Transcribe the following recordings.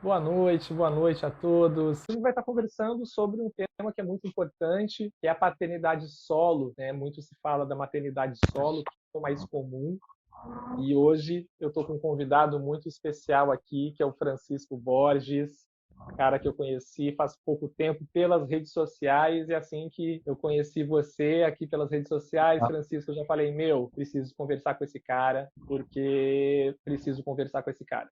Boa noite a todos. A gente vai estar conversando sobre um tema que é muito importante, que é a paternidade solo, né? Muito se fala da maternidade solo, que é o mais comum. E hoje eu estou com um convidado muito especial aqui, que é o Francisco Borges, cara que eu conheci faz pouco tempo pelas redes sociais, e assim que eu conheci você aqui pelas redes sociais, Ah, Francisco, eu já falei, preciso conversar com esse cara, porque preciso conversar com esse cara.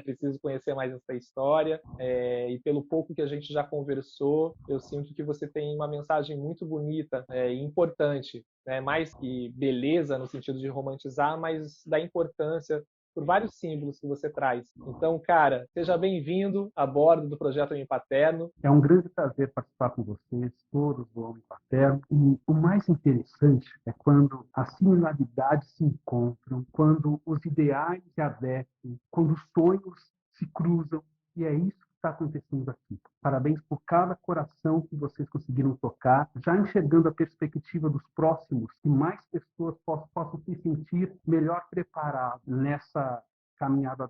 Preciso conhecer mais essa história, e pelo pouco que a gente já conversou, eu sinto que você tem uma mensagem muito bonita, e importante, né? Mais que beleza no sentido de romantizar, mas da importância por vários símbolos que você traz. Então, cara, seja bem-vindo a bordo do Projeto Homem Paterno. É um grande prazer participar com vocês, todos do Homem Paterno. E o mais interessante é quando as similaridades se encontram, quando os ideais se adequam, quando os sonhos se cruzam. E é isso que está acontecendo aqui. Parabéns por cada coração que vocês conseguiram tocar, já enxergando a perspectiva dos próximos, que mais pessoas possam se sentir melhor preparadas nessa caminhada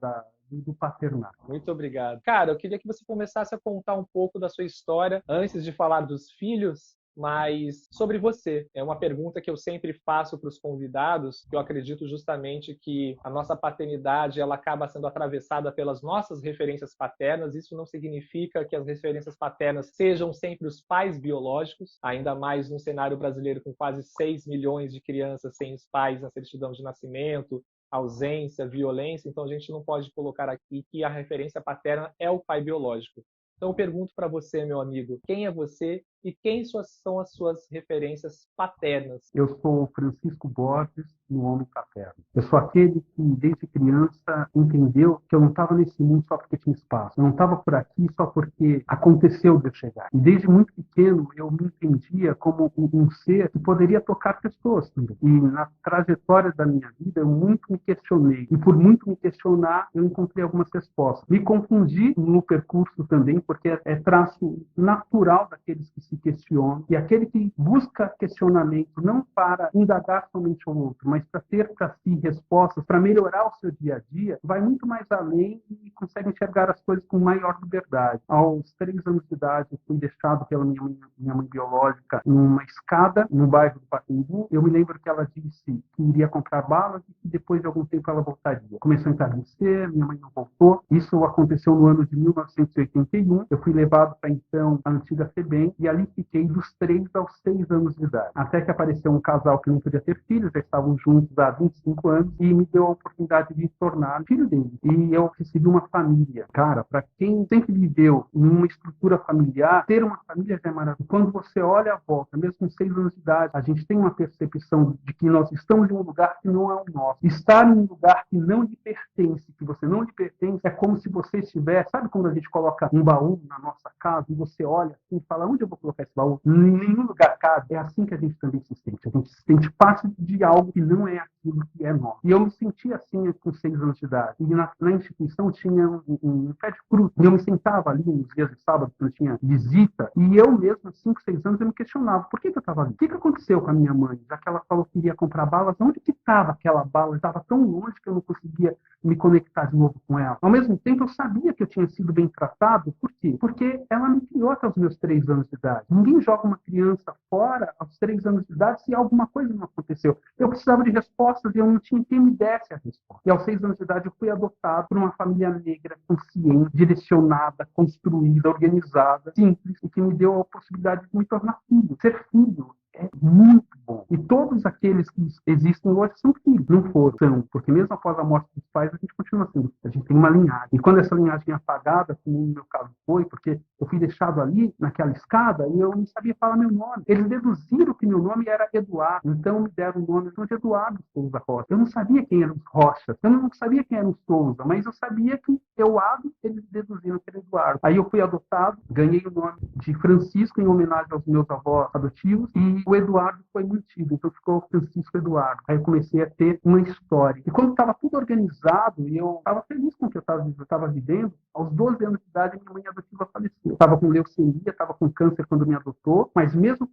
do paternato. Muito obrigado. Cara, eu queria que você começasse a contar um pouco da sua história antes de falar dos filhos, mas sobre você. É uma pergunta que eu sempre faço para os convidados, que eu acredito justamente que a nossa paternidade ela acaba sendo atravessada pelas nossas referências paternas. Isso não significa que as referências paternas sejam sempre os pais biológicos, ainda mais num cenário brasileiro com quase 6 milhões de crianças sem os pais na certidão de nascimento, ausência, violência, então a gente não pode colocar aqui que a referência paterna é o pai biológico. Então eu pergunto para você, meu amigo, quem é você e quem são as suas referências paternas? Eu sou Francisco Borges, no Homem Paterno. Eu sou aquele que, desde criança, entendeu que eu não estava nesse mundo só porque tinha espaço. Eu não estava por aqui só porque aconteceu de eu chegar. E desde muito pequeno, eu me entendia como um ser que poderia tocar pessoas também. E na trajetória da minha vida, eu muito me questionei. E por muito me questionar, eu encontrei algumas respostas. Me confundi no percurso também, porque é traço natural daqueles que se questionam. E aquele que busca questionamento não para indagar somente ao outro, mas para ter para si respostas, para melhorar o seu dia a dia, vai muito mais além e consegue enxergar as coisas com maior liberdade. Aos 3 anos de idade, eu fui deixado pela minha mãe biológica numa escada no bairro do Pacaembu. Eu me lembro que ela disse que iria comprar balas e que depois de algum tempo ela voltaria. Começou a entardecer, minha mãe não voltou. Isso aconteceu no ano de 1981. Eu fui levado para então a antiga FEBEM e ali fiquei dos 3 aos 6 anos de idade. Até que apareceu um casal que não podia ter filhos, já estavam juntos há 25 anos e me deu a oportunidade de tornar filho dele. E eu recebi uma família. Cara, para quem sempre viveu numa estrutura familiar, ter uma família já é maravilhoso. Quando você olha à volta, mesmo com 6 anos de idade, a gente tem uma percepção de que nós estamos em um lugar que não é o nosso. Estar em um lugar que não lhe pertence, que você não lhe pertence, é como se você estivesse, sabe quando a gente coloca um baú na nossa casa e você olha assim e fala, onde eu vou colocar esse baú? Em nenhum lugar cabe. É assim que a gente também se sente. A gente se sente parte de algo que não é aquilo que é nosso. E eu me senti assim com 6 anos de idade. E na instituição tinha um pé de fruta. E eu me sentava ali nos dias de sábado, quando tinha visita, e eu mesmo, aos 5, 6 anos, eu me questionava, por que eu estava ali? O que aconteceu com a minha mãe? Já que ela falou que iria comprar balas, onde que estava aquela bala? Estava tão longe que eu não conseguia me conectar de novo com ela. Ao mesmo tempo, eu sabia que eu tinha sido bem tratado. Por quê? Porque ela me criou até os meus 3 anos de idade. Ninguém joga uma criança fora aos 3 anos de idade se alguma coisa não aconteceu. Eu precisava de respostas e eu não tinha quem me desse a resposta. E aos 6 anos de idade, eu fui adotado por uma família negra, consciente, direcionada, construída, organizada, simples, e que me deu a possibilidade de me tornar filho. Ser filho é muito bom. E todos aqueles que existem hoje são filhos, não foram, são, porque mesmo após a morte dos pais, a gente continua sendo, a gente tem uma linhagem. E quando essa linhagem é apagada, como no meu caso foi, porque eu fui deixado ali, naquela escada, e eu não sabia falar meu nome. Eles deduziram que meu nome era Eduardo, então me deram o nome de Eduardo Souza Rocha. Eu não sabia quem eram os Rochas, eu não sabia quem era o Souza, mas eu sabia que Eduardo, eles deduziram que era Eduardo. Aí eu fui adotado, ganhei o nome de Francisco em homenagem aos meus avós adotivos, e o Eduardo foi mantido, então ficou Francisco Eduardo. Aí eu comecei a ter uma história. E quando estava tudo organizado, e eu estava feliz com o que eu estava vivendo, aos 12 anos de idade, minha mãe adotiva faleceu. Estava com leucemia, estava com câncer quando me adotou, mas mesmo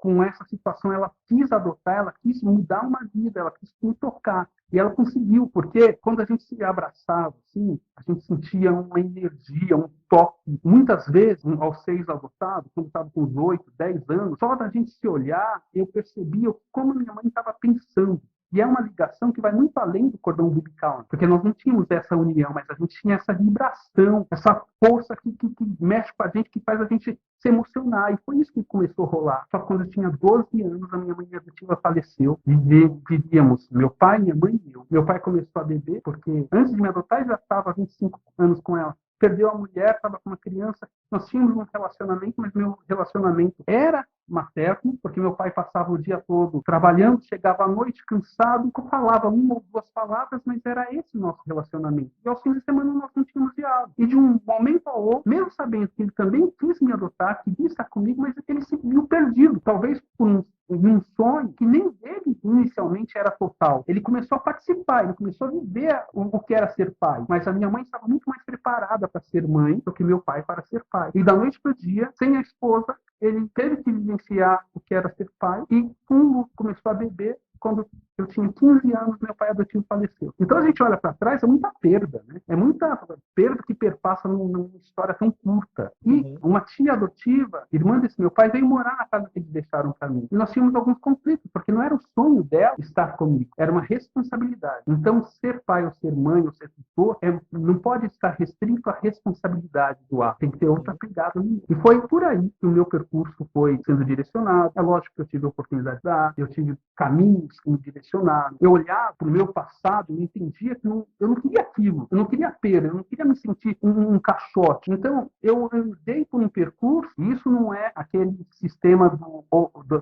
com essa situação, ela quis adotar, ela quis mudar uma vida, ela quis me tocar. E ela conseguiu, porque quando a gente se abraçava, assim, a gente sentia uma energia, um toque. Muitas vezes, aos 6 adotados, quando estava com os 8, 10 anos, só da gente se olhar, eu percebia como minha mãe estava pensando. E é uma ligação que vai muito além do cordão umbilical, porque nós não tínhamos essa união, mas a gente tinha essa vibração, essa força que mexe com a gente, que faz a gente se emocionar. E foi isso que começou a rolar. Só que quando eu tinha 12 anos, a minha mãe adotiva faleceu. Vivíamos, meu pai, minha mãe e eu. Meu pai começou a beber, porque antes de me adotar, eu já estava há 25 anos com ela. Perdeu a mulher, estava com uma criança. Nós tínhamos um relacionamento, mas meu relacionamento era materno, porque meu pai passava o dia todo trabalhando, chegava à noite cansado, falava uma ou duas palavras, mas era esse o nosso relacionamento. E aos fins de semana nós não tínhamos diálogo. E de um momento ao outro, mesmo sabendo que ele também quis me adotar, queria estar comigo, mas ele se viu perdido, talvez por um sonho que nem dele inicialmente era total. Ele começou a participar, ele começou a viver o que era ser pai. Mas a minha mãe estava muito mais preparada para ser mãe do que meu pai para ser pai. E da noite para o dia, sem a esposa, ele teve que vivenciar o que era ser pai e quando começou a beber, quando eu tinha 15 anos, meu pai adotivo faleceu. Então a gente olha para trás, é muita perda, né? É muita perda que perpassa numa história tão curta. E uma tia adotiva, irmã desse meu pai, veio morar na casa que eles deixaram para mim. E nós tínhamos alguns conflitos, porque não era o sonho dela estar comigo, era uma responsabilidade. Então ser pai ou ser mãe ou ser tutor não pode estar restrito à responsabilidade do ato, tem que ter outra pegada. E foi por aí que o meu percurso foi sendo direcionado. É lógico que eu tive a oportunidade de dar, eu tive caminhos que me direcionaram. Eu olhava para o meu passado e entendia que eu não queria aquilo, eu não queria perda, eu não queria me sentir um caixote. Então, eu andei por um percurso, e isso não é aquele sistema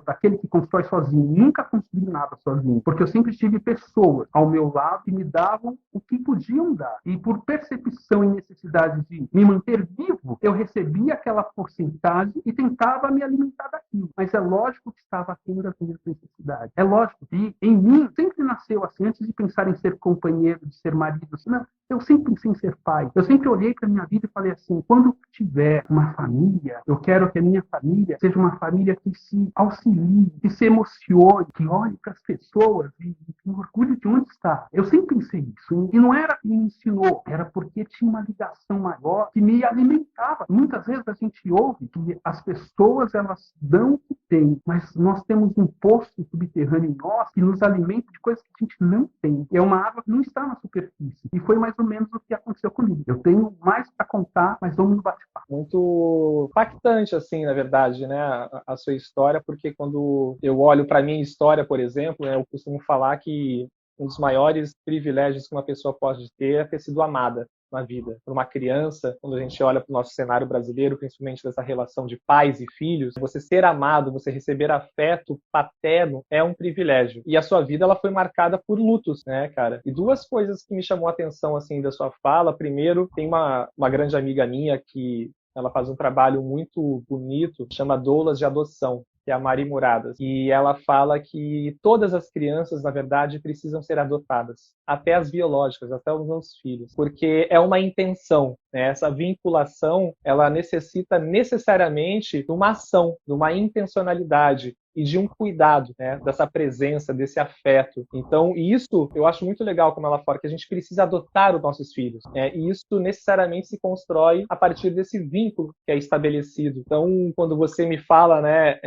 daquele que constrói sozinho. Nunca construí nada sozinho, porque eu sempre tive pessoas ao meu lado que me davam o que podiam dar. E por percepção e necessidade de me manter vivo, eu recebia aquela porcentagem e tentava me alimentar daquilo. Mas é lógico que estava aquém das minhas necessidades. É lógico que em mim sempre nasceu assim, antes de pensar em ser companheiro, de ser marido, assim, não, eu sempre pensei em ser pai. Eu sempre olhei para a minha vida e falei assim, quando tiver uma família, eu quero que a minha família seja uma família que se auxilie, que se emocione, que olhe para as pessoas e orgulhe de onde está. Eu sempre pensei isso. E não era que me ensinou, era porque tinha uma ligação maior que me alimentava. Muitas vezes a gente ouve que as pessoas, elas dão o que têm, mas nós temos um poço subterrâneo em nós que nos alimenta de coisas que a gente não tem. É uma água que não está na superfície. E foi mais ou menos o que aconteceu comigo. Eu tenho mais para contar, mas vamos no bate-papo. Muito impactante, assim, na verdade, né, a sua história, porque quando eu olho para a minha história, por exemplo, né, eu costumo falar que um dos maiores privilégios que uma pessoa pode ter é ter sido amada na vida. Para uma criança, quando a gente olha para o nosso cenário brasileiro, principalmente dessa relação de pais e filhos, você ser amado, você receber afeto paterno é um privilégio. E a sua vida, ela foi marcada por lutos, né, cara? E duas coisas que me chamou a atenção, assim, da sua fala. Primeiro, tem uma grande amiga minha que ela faz um trabalho muito bonito, chama Doulas de Adoção, que é a Mari Muradas. E ela fala que todas as crianças, na verdade, precisam ser adotadas. Até as biológicas, até os meus filhos. Porque é uma intenção, né? Essa vinculação, ela necessita necessariamente de uma ação, de uma intencionalidade e de um cuidado, né, dessa presença, desse afeto. Então, isso eu acho muito legal, como ela fala, que a gente precisa adotar os nossos filhos, né, e isso necessariamente se constrói a partir desse vínculo que é estabelecido. Então, quando você me fala, né,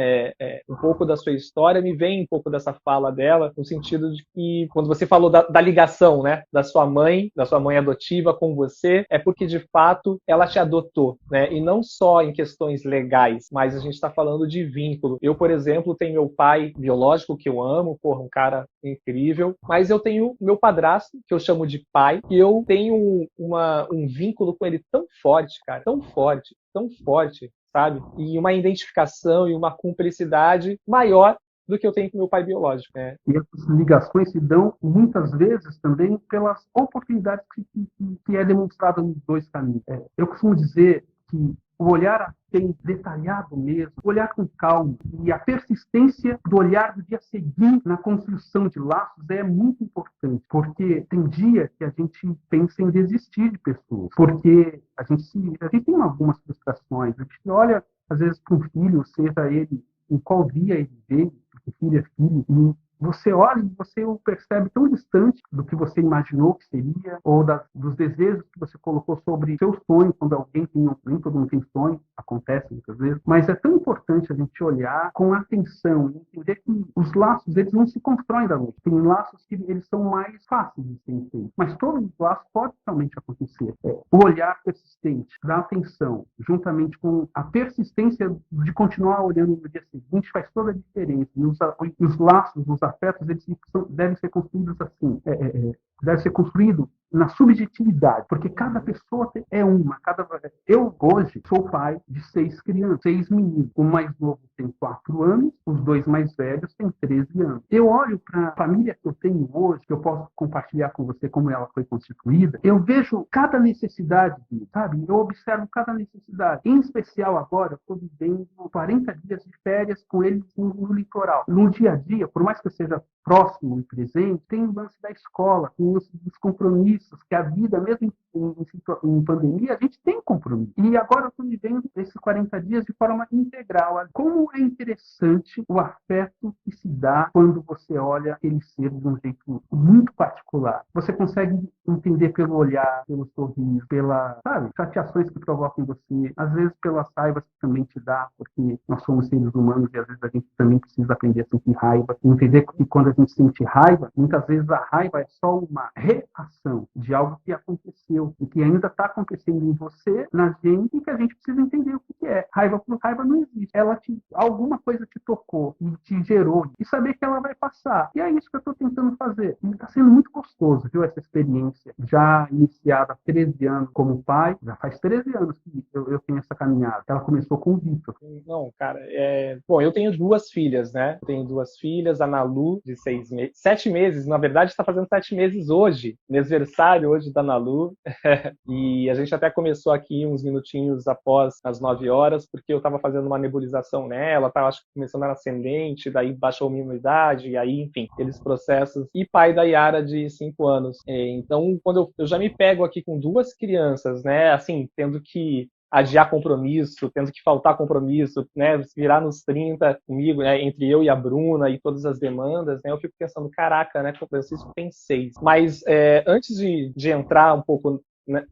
um pouco da sua história, me vem um pouco dessa fala dela, no sentido de que, quando você falou da ligação, né, da sua mãe adotiva com você, é porque, de fato, ela te adotou, né, e não só em questões legais, mas a gente está falando de vínculo. Eu, por exemplo, tenho meu pai biológico, que eu amo, porra, um cara incrível, mas eu tenho meu padrasto, que eu chamo de pai, e eu tenho um vínculo com ele tão forte, cara, tão forte, sabe? E uma identificação e uma cumplicidade maior do que eu tenho com meu pai biológico, né? E essas ligações se dão, muitas vezes, também pelas oportunidades que é demonstrada nos dois caminhos. Eu costumo dizer que o olhar detalhado mesmo, o olhar com calma e a persistência do olhar do dia seguinte na construção de laços é muito importante, porque tem dia que a gente pensa em desistir de pessoas, porque a gente tem algumas frustrações, a gente olha às vezes para um filho, seja ele em qual via ele veio, porque filho é filho, e você olha e você o percebe tão distante do que você imaginou que seria, ou dos desejos que você colocou sobre seus sonhos, quando alguém tem, nem todo mundo tem sonho, acontece muitas vezes, mas é tão importante a gente olhar com atenção e entender que os laços, eles não se constroem da noite. Tem laços que eles são mais fáceis de serem feitos, mas todos os laços podem realmente acontecer. O olhar persistente, da atenção, juntamente com a persistência de continuar olhando no dia seguinte, faz toda a diferença. E os laços, os afetos, eles devem ser construídos assim. Deve ser construído na subjetividade, porque cada pessoa é uma. Eu, hoje, sou pai de 6 crianças, 6 meninos. O mais novo tem 4 anos, os 2 mais velhos têm 13 anos. Eu olho para a família que eu tenho hoje, que eu posso compartilhar com você como ela foi constituída, eu vejo cada necessidade dele, sabe? Eu observo cada necessidade. Em especial agora, eu estou vivendo 40 dias de férias com eles no litoral. No dia a dia, por mais que eu seja próximo e presente, tem o lance da escola, tem o lance dos compromissos, que a vida, mesmo em pandemia, a gente tem compromisso. E agora eu estou vivendo esses 40 dias de forma integral. Como é interessante o afeto que se dá quando você olha aquele ser de um jeito muito particular. Você consegue entender pelo olhar, pelo sorriso, pelas, sabe, chateações que provocam em você, às vezes pelas raivas que também te dá, porque nós somos seres humanos e às vezes a gente também precisa aprender a sentir raiva. Entender que quando a gente sente raiva, muitas vezes a raiva é só uma reação de algo que aconteceu e que ainda está acontecendo em você, na gente, e que a gente precisa entender o que é. Raiva por raiva não existe. Alguma coisa te tocou e te gerou, e saber que ela vai passar. E é isso que eu estou tentando fazer. E está sendo muito gostoso, viu, essa experiência. Já iniciada há 13 anos como pai, já faz 13 anos que eu tenho essa caminhada. Ela começou com o Vitor. Não, cara, bom, eu tenho 2 filhas, né? Eu tenho 2 filhas, a Nalu, de 7 meses, na verdade está fazendo 7 meses hoje, aniversário hoje da Nalu, e a gente até começou aqui uns minutinhos após as 9 horas, porque eu estava fazendo uma nebulização nela, estava acho que começando a ascendente, daí baixou a imunidade, e aí, enfim, aqueles processos, e pai da Yara de 5 anos. Então, quando eu já me pego aqui com 2 crianças, né, assim, tendo que adiar compromisso, tendo que faltar compromisso, né, virar nos 30 comigo, né, entre eu e a Bruna e todas as demandas, né, eu fico pensando, caraca, né, o Francisco tem 6. Mas antes de entrar um pouco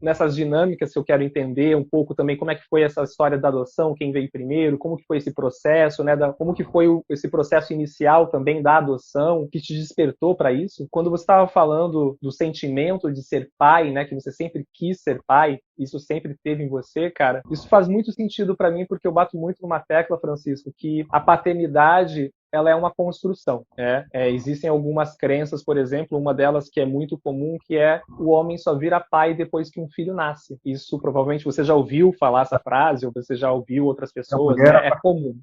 nessas dinâmicas que eu quero entender um pouco também como é que foi essa história da adoção, quem veio primeiro, como que foi esse processo, né, como que foi esse processo inicial também da adoção, que te despertou para isso. Quando você estava falando do sentimento de ser pai, né, que você sempre quis ser pai, isso sempre teve em você, cara, isso faz muito sentido para mim, porque eu bato muito numa tecla, Francisco, que a paternidade ela é uma construção. Existem algumas crenças, por exemplo, uma delas que é muito comum, que é o homem só vira pai depois que um filho nasce. Isso provavelmente você já ouviu falar essa frase, ou você já ouviu outras pessoas, né? É comum.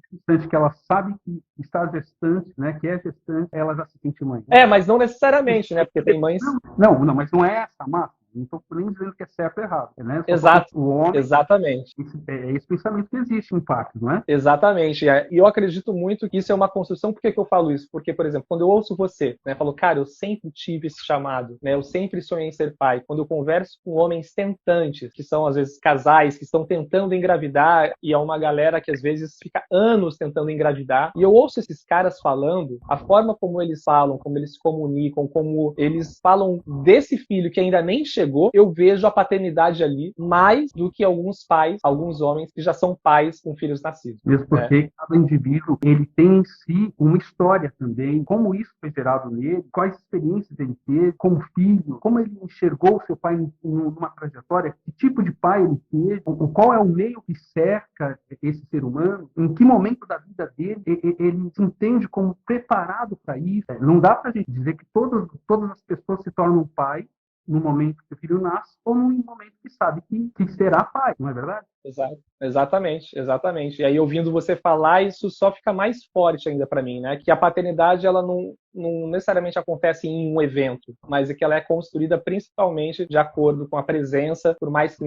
Que ela sabe que está gestante, né? Que é gestante, ela já se sente mãe. Mas não necessariamente, né? Porque tem mães... Não, mas não é essa massa. Não estou nem dizendo que é certo ou errado. Né? Exato. O homem, exatamente. É esse pensamento que existe em parte, não é? Exatamente. E eu acredito muito que isso é uma construção. Por que eu falo isso? Porque, por exemplo, quando eu ouço você, né, eu falo, cara, eu sempre tive esse chamado, né? Eu sempre sonhei em ser pai. Quando eu converso com homens tentantes, que são, às vezes, casais, que estão tentando engravidar, e é uma galera que, às vezes, fica anos tentando engravidar, e eu ouço esses caras falando, a forma como eles falam, como eles se comunicam, como eles falam desse filho que ainda nem chegou, eu vejo a paternidade ali mais do que alguns pais, alguns homens que já são pais com filhos nascidos. Mesmo porque cada indivíduo, ele tem em si uma história também, como isso foi gerado nele, quais experiências ele teve como filho, como ele enxergou seu pai numa trajetória, que tipo de pai ele teve, qual é o meio que cerca esse ser humano, em que momento da vida dele ele se entende como preparado para isso. Não dá para a gente dizer que todas as pessoas se tornam pai no momento que o filho nasce ou no momento que sabe que será pai, não é verdade? Exatamente. E aí, ouvindo você falar, isso só fica mais forte ainda para mim, né? Que a paternidade, ela não necessariamente acontece em um evento, mas é que ela é construída principalmente de acordo com a presença, por mais que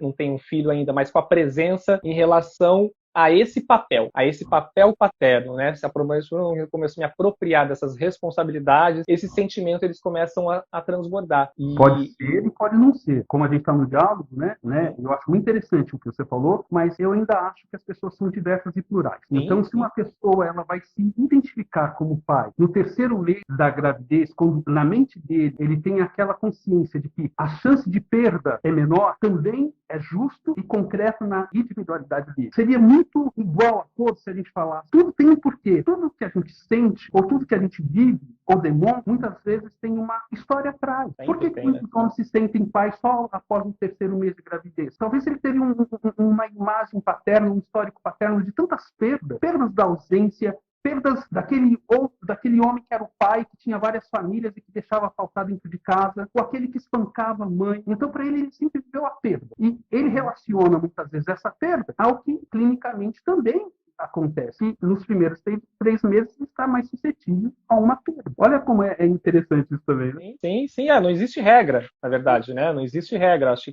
não tenha um filho ainda, mas com a presença em relação a esse papel paterno, né? Se eu começo a me apropriar dessas responsabilidades, esses sentimentos eles começam a transbordar. Pode ser e pode não ser. Como a gente está no diálogo, né? Eu acho muito interessante o que você falou, mas eu ainda acho que as pessoas são diversas e plurais. Então, se uma pessoa ela vai se identificar como pai no terceiro mês da gravidez, quando na mente dele ele tem aquela consciência de que a chance de perda é menor, também é justo e concreto na individualidade dele. Seria muito igual a todos se a gente falasse. Tudo tem um porquê. Tudo que a gente sente, ou tudo que a gente vive, ou demonstra, muitas vezes tem uma história atrás. Por que muitos homens se sentem pais só após o terceiro mês de gravidez? Talvez ele teve uma imagem paterna, um histórico paterno de tantas perdas. Perdas da ausência, perdas daquele homem que era o pai, que tinha várias famílias e que deixava faltar dentro de casa, ou aquele que espancava a mãe. Então, para ele sempre viveu a perda. E ele relaciona, muitas vezes, essa perda ao que, clinicamente, também acontece. E nos primeiros 3 meses está mais suscetível a uma perda. Olha como é interessante isso também, né? Sim. Não existe regra, na verdade, né? Não existe regra. Acho que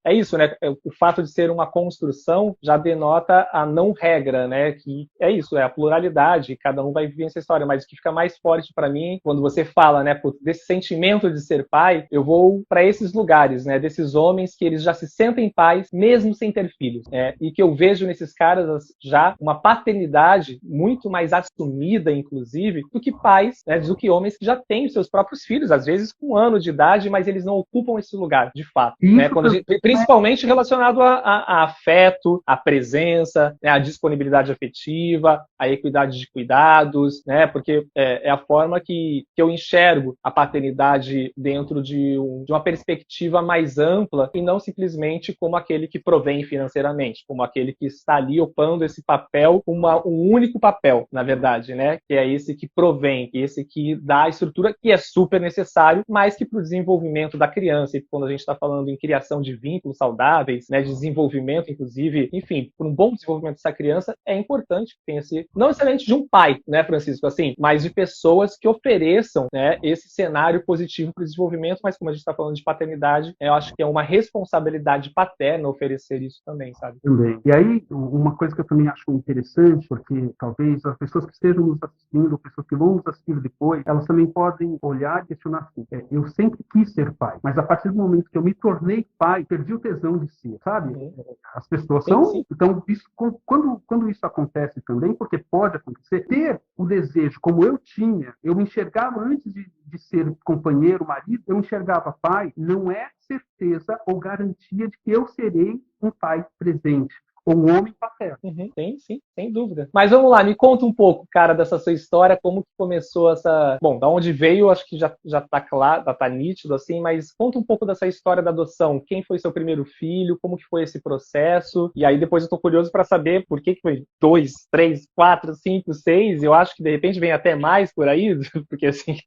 é isso, né? O fato de ser uma construção já denota a não regra, né? Que é isso, é a pluralidade. Cada um vai viver essa história. Mas o que fica mais forte para mim, quando você fala, né, desse sentimento de ser pai, eu vou para esses lugares, né? Desses homens que eles já se sentem pais, mesmo sem ter filhos, né? E que eu vejo nesses caras já uma paternidade muito mais assumida, inclusive, do que pais, né, do que homens que já têm os seus próprios filhos, às vezes com 1 ano de idade, mas eles não ocupam esse lugar, de fato. Né? Principalmente relacionado a afeto, a presença, né, a disponibilidade afetiva, a equidade de cuidados, né, porque é a forma que eu enxergo a paternidade dentro de uma perspectiva mais ampla e não simplesmente como aquele que provém financeiramente, como aquele que está ali ocupando esse papel, um único papel, na verdade, né? Que é esse que provém, que é esse que dá a estrutura, que é super necessário, mas que para o desenvolvimento da criança, e quando a gente está falando em criação de vínculos saudáveis, né, de desenvolvimento, inclusive, enfim, para um bom desenvolvimento dessa criança, é importante que tenha não necessariamente de um pai, né, Francisco, assim, mas de pessoas que ofereçam, né, esse cenário positivo para o desenvolvimento, mas como a gente está falando de paternidade, eu acho que é uma responsabilidade paterna oferecer isso também, sabe? Também. E aí, uma coisa que eu também acho interessante, porque talvez as pessoas que estejam nos assistindo, ou pessoas que vão nos assistir depois, elas também podem olhar e questionar assim, eu sempre quis ser pai, mas a partir do momento que eu me tornei pai, perdi o tesão de ser, sabe? As pessoas são... Sim. Então, isso, quando isso acontece também, porque pode acontecer, ter o desejo, como eu tinha, eu me enxergava antes de ser companheiro, marido, eu me enxergava pai, não é certeza ou garantia de que eu serei um pai presente, ou um homem paterno. Sim, sem dúvida. Mas vamos lá, me conta um pouco, cara, dessa sua história, como que começou essa... Bom, da onde veio, acho que já tá claro, já tá nítido, assim, mas conta um pouco dessa história da adoção. Quem foi seu primeiro filho? Como que foi esse processo? E aí depois eu tô curioso para saber por que foi 2, 3, 4, 5, 6. Eu acho que de repente vem até mais por aí, porque assim...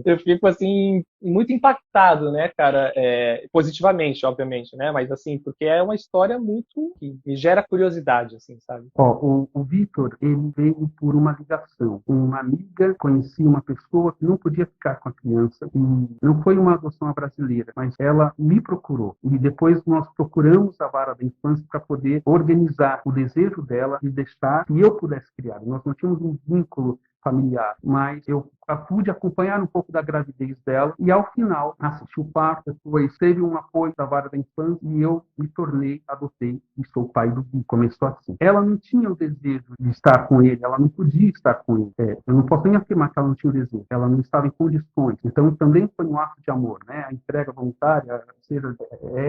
eu fico, assim, muito impactado, né, cara? Positivamente, obviamente, né? Mas, assim, porque é uma história muito... que me gera curiosidade, assim, sabe? O Vitor, ele veio por uma ligação. Uma amiga conhecia uma pessoa que não podia ficar com a criança. E não foi uma adoção brasileira, mas ela me procurou. E depois nós procuramos a vara da infância para poder organizar o desejo dela de deixar que eu pudesse criar. Nós não tínhamos um vínculo familiar, mas eu pude acompanhar um pouco da gravidez dela e ao final assisti o parto, depois teve um apoio da vara da infância e eu me tornei, adotei e sou pai do Gui. Começou assim. Ela não tinha o desejo de estar com ele, ela não podia estar com ele. Eu não posso nem afirmar que ela não tinha o desejo, ela não estava em condições. Então também foi um ato de amor, né? A entrega voluntária,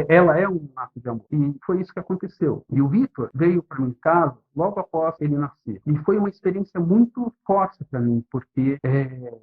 ela é um ato de amor. E foi isso que aconteceu. E o Vitor veio para mim em casa logo após ele nascer. E foi uma experiência muito forte para mim, porque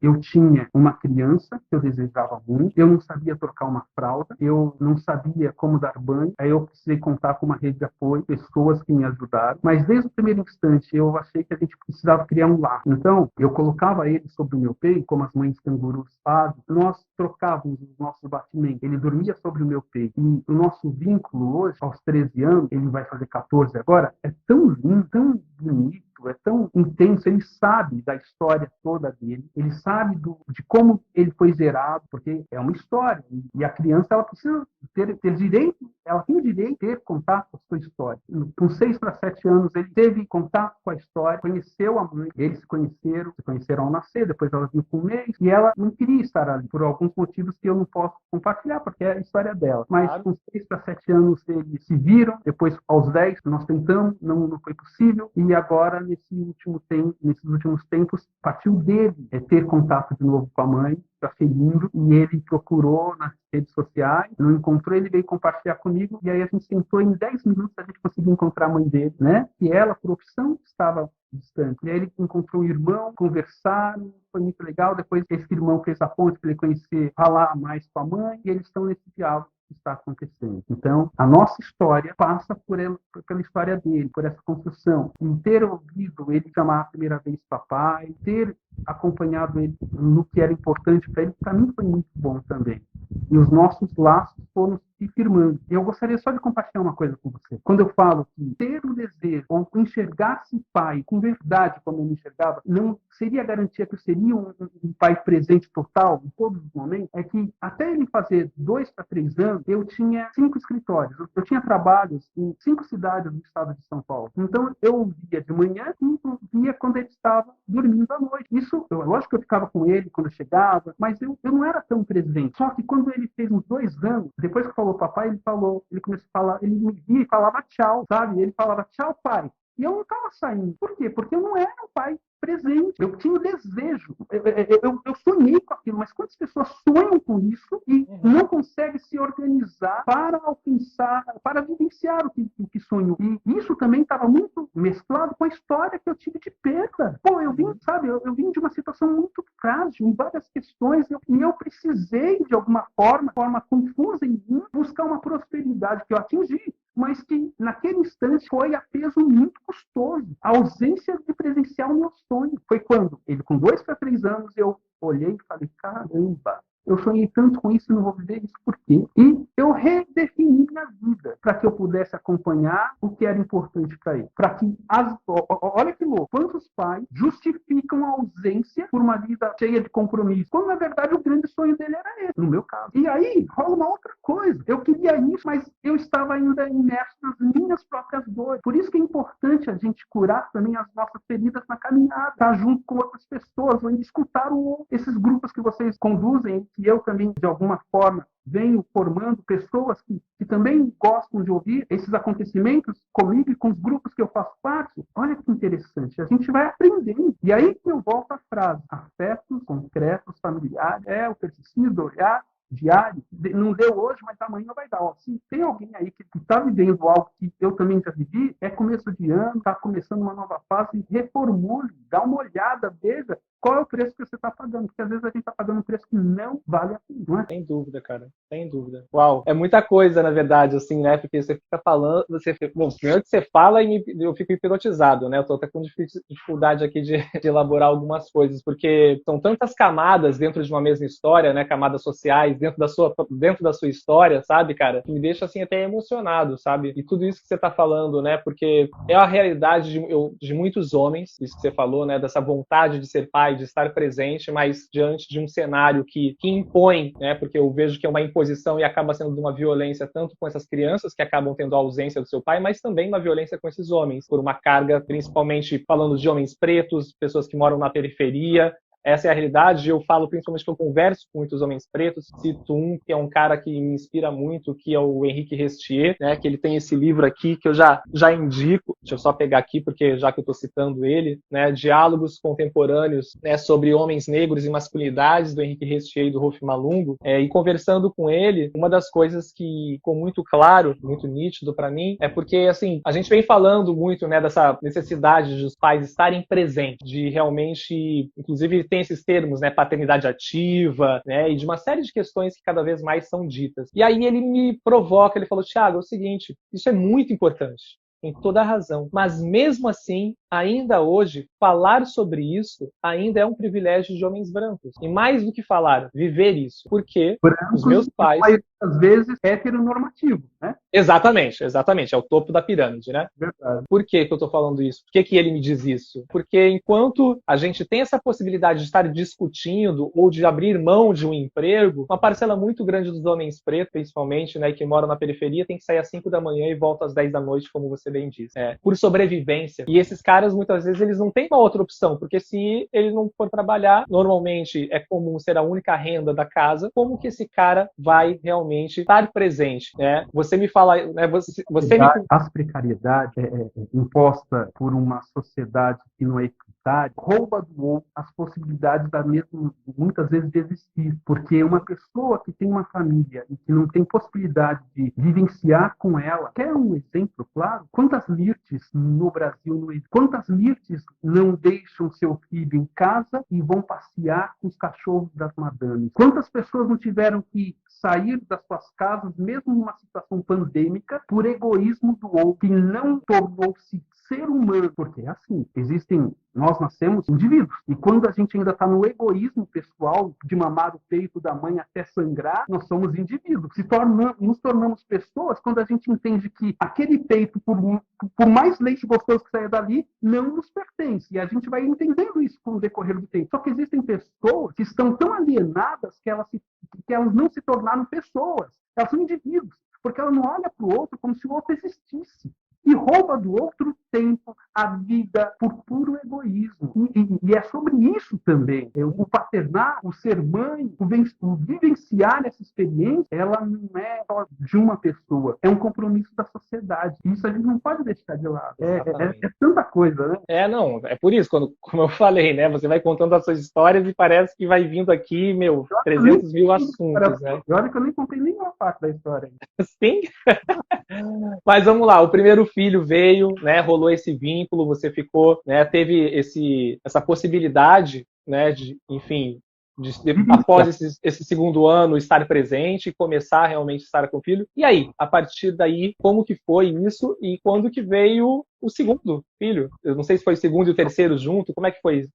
eu tinha uma criança que eu desejava muito, eu não sabia trocar uma fralda, eu não sabia como dar banho, aí eu precisei contar com uma rede de apoio, pessoas que me ajudaram, mas desde o primeiro instante eu achei que a gente precisava criar um lar. Então, eu colocava ele sobre o meu peito, como as mães cangurus fazem, nós trocávamos os nossos batimentos, ele dormia sobre o meu peito, e o nosso vínculo hoje, aos 13 anos, ele vai fazer 14 agora, é tão lindo, tão bonito, é tão intenso, ele sabe da história toda dele, ele sabe de como ele foi gerado, porque é uma história, e a criança ela precisa ter direito ela tem o direito de ter contato com a sua história. Com 6 para 7 anos, ele teve contato com a história, conheceu a mãe, eles se conheceram ao nascer, depois ela viu com um mês, e ela não queria estar ali, por alguns motivos que eu não posso compartilhar, porque é a história dela. Mas Claro. com 6 para 7 anos, eles se viram, depois aos 10, nós tentamos, não foi possível, e agora, nesses últimos tempos, partiu dele ter contato de novo com a mãe, para ser lindo, e ele procurou nas redes sociais, não encontrou, ele veio compartilhar comigo, e aí a gente sentou em 10 minutos, a gente conseguiu encontrar a mãe dele, né? E ela, por opção, estava distante. E aí ele encontrou o irmão, conversaram, foi muito legal. Depois esse irmão fez a ponte para ele conhecer, falar mais com a mãe, e eles estão nesse diálogo que está acontecendo. Então, a nossa história passa pela história dele, por essa construção. Em ter ouvido ele chamar a primeira vez papai, ter acompanhado ele no que era importante para ele, para mim foi muito bom também. E os nossos laços foram se firmando. Eu gostaria só de compartilhar uma coisa com você. Quando eu falo que ter o desejo, ou enxergar-se pai com verdade, como eu me enxergava, não seria garantia que eu seria um pai presente total em todos os momentos, é que até ele fazer 2 para 3 anos, eu tinha 5 escritórios. Eu tinha trabalhos em 5 cidades do estado de São Paulo. Então, eu via de manhã e via quando ele estava dormindo à noite. Lógico que eu ficava com ele quando eu chegava, mas eu não era tão presente. Só que quando ele fez uns 2 anos, depois que falou papai, ele começou a falar, ele me via e falava tchau, sabe? Ele falava tchau, pai. E eu não estava saindo. Por quê? Porque eu não era um pai presente. Eu tinha o desejo. Eu sonhei com aquilo, mas quantas pessoas sonham com isso e não conseguem se organizar para alcançar, para vivenciar o que sonhou? E isso também estava muito mesclado com a história que eu tive de perda. Pô, eu vim de uma situação muito frágil em várias questões e eu precisei, de alguma forma confusa em mim, buscar uma prosperidade que eu atingi, mas que naquele instante foi a peso muito custoso. A ausência de presenciar o meu sonho. Foi quando ele, com 2 para 3 anos, eu olhei e falei, caramba, eu sonhei tanto com isso e não vou viver isso por quê? E eu redefini minha vida para que eu pudesse acompanhar o que era importante para ele. Para que olha que louco, quantos pais justificam a ausência por uma vida cheia de compromisso, quando na verdade o grande sonho dele era esse, no meu caso. E aí rola uma outra coisa. Eu queria isso, mas eu estava ainda imerso nas minhas próprias dores. Por isso que é importante a gente curar também as nossas feridas na caminhada, estar junto com outras pessoas, ou escutar esses grupos que vocês conduzem, que eu também, de alguma forma, venho formando pessoas que também gostam de ouvir esses acontecimentos comigo e com os grupos que eu faço parte. Olha que interessante, a gente vai aprendendo. E aí que eu volto à frase, afetos concretos, familiares, o persistir, olhar, diário, não deu hoje, mas amanhã vai dar. Se tem alguém aí que está vivendo algo que eu também já vivi, é começo de ano, está começando uma nova fase, reformule, dá uma olhada, veja qual é o preço que você está pagando, porque às vezes a gente está pagando um preço que não vale a pena, não é? Sem dúvida, cara. Sem dúvida. Uau, é muita coisa, na verdade, assim, né? Porque você fica falando, bom, primeiro que você fala e eu fico hipnotizado, né? Eu tô até com dificuldade aqui de elaborar algumas coisas, porque são tantas camadas dentro de uma mesma história, né? Camadas sociais dentro da sua história, sabe, cara? Que me deixa, assim, até emocionado, sabe? E tudo isso que você tá falando, né? Porque é a realidade de muitos homens, isso que você falou, né? Dessa vontade de ser pai, de estar presente, mas diante de um cenário que impõe, né? Porque eu vejo que é uma imposição e acaba sendo de uma violência tanto com essas crianças que acabam tendo a ausência do seu pai, mas também uma violência com esses homens, por uma carga, principalmente falando de homens pretos, pessoas que moram na periferia. Essa é a realidade. Eu falo principalmente que eu converso com muitos homens pretos. Cito um que é um cara que me inspira muito, que é o Henrique Restier, né? Que ele tem esse livro aqui que eu já indico. Deixa eu só pegar aqui, porque já que eu estou citando ele, né? Diálogos contemporâneos, né? Sobre homens negros e masculinidades, do Henrique Restier e do Rolf Malungo. E conversando com ele, uma das coisas que ficou muito claro, muito nítido para mim, é porque, assim, a gente vem falando muito, né? Dessa necessidade de os pais estarem presentes, de realmente, inclusive, tem esses termos, né, paternidade ativa, né, e de uma série de questões que cada vez mais são ditas. E aí ele me provoca, ele falou, Thiago, é o seguinte, isso é muito importante, tem toda a razão, mas mesmo assim, ainda hoje, falar sobre isso ainda é um privilégio de homens brancos. E mais do que falar, viver isso. Porque os Brancos, meus e pais... às vezes, heteronormativos, né? Exatamente, exatamente. É o topo da pirâmide, né? Verdade. Por que que eu estou falando isso? Por que que ele me diz isso? Porque enquanto a gente tem essa possibilidade de estar discutindo ou de abrir mão de um emprego, uma parcela muito grande dos homens pretos, principalmente, né, que moram na periferia, tem que sair às 5 da manhã e volta às 10 da noite, como você bem disse. Por sobrevivência. E esses caras, muitas vezes, eles não têm uma outra opção, porque se ele não for trabalhar, normalmente é comum ser a única renda da casa, como que esse cara vai realmente estar presente? Né? Você me fala... Né, você me... As precariedades imposta por uma sociedade que não é equitária rouba do outro as possibilidades da mesma, muitas vezes, de existir. Porque uma pessoa que tem uma família e que não tem possibilidade de vivenciar com ela, quer um exemplo, claro? Quantas Lirtes no Brasil não existem? Quantas Lirtes não deixam seu filho em casa e vão passear com os cachorros das madames? Quantas pessoas não tiveram que sair das suas casas, mesmo numa situação pandêmica, por egoísmo do outro, que não tornou-se ser humano? Porque é assim, nós nascemos indivíduos, e quando a gente ainda está no egoísmo pessoal, de mamar o peito da mãe até sangrar, nós somos indivíduos. Nos tornamos pessoas quando a gente entende que aquele peito, por mais leite gostoso que saia dali, não nos pertence. E a gente vai entendendo isso com o decorrer do tempo. Só que existem pessoas que estão tão alienadas que elas não se tornaram pessoas. Elas são indivíduos, porque ela não olha para o outro como se o outro existisse. E rouba do outro tempo, a vida, por puro egoísmo. E é sobre isso também. O paternar, o ser mãe, o vivenciar essa experiência, ela não é só de uma pessoa, é um compromisso da sociedade. E isso a gente não pode deixar de lado. É tanta coisa, né? Não, é por isso, como eu falei, né? Você vai contando as suas histórias e parece que vai vindo aqui, 300 mil assuntos, né? E olha que eu nem contei nenhuma parte da história. Sim. Mas vamos lá, o primeiro filho veio, né? Rolou esse vínculo, você ficou, né? Teve essa possibilidade, né? Enfim, após esse segundo ano estar presente e começar realmente a estar com o filho. E aí, a partir daí, como que foi isso e quando que veio o segundo filho? Eu não sei se foi o segundo e o terceiro junto, como é que foi isso?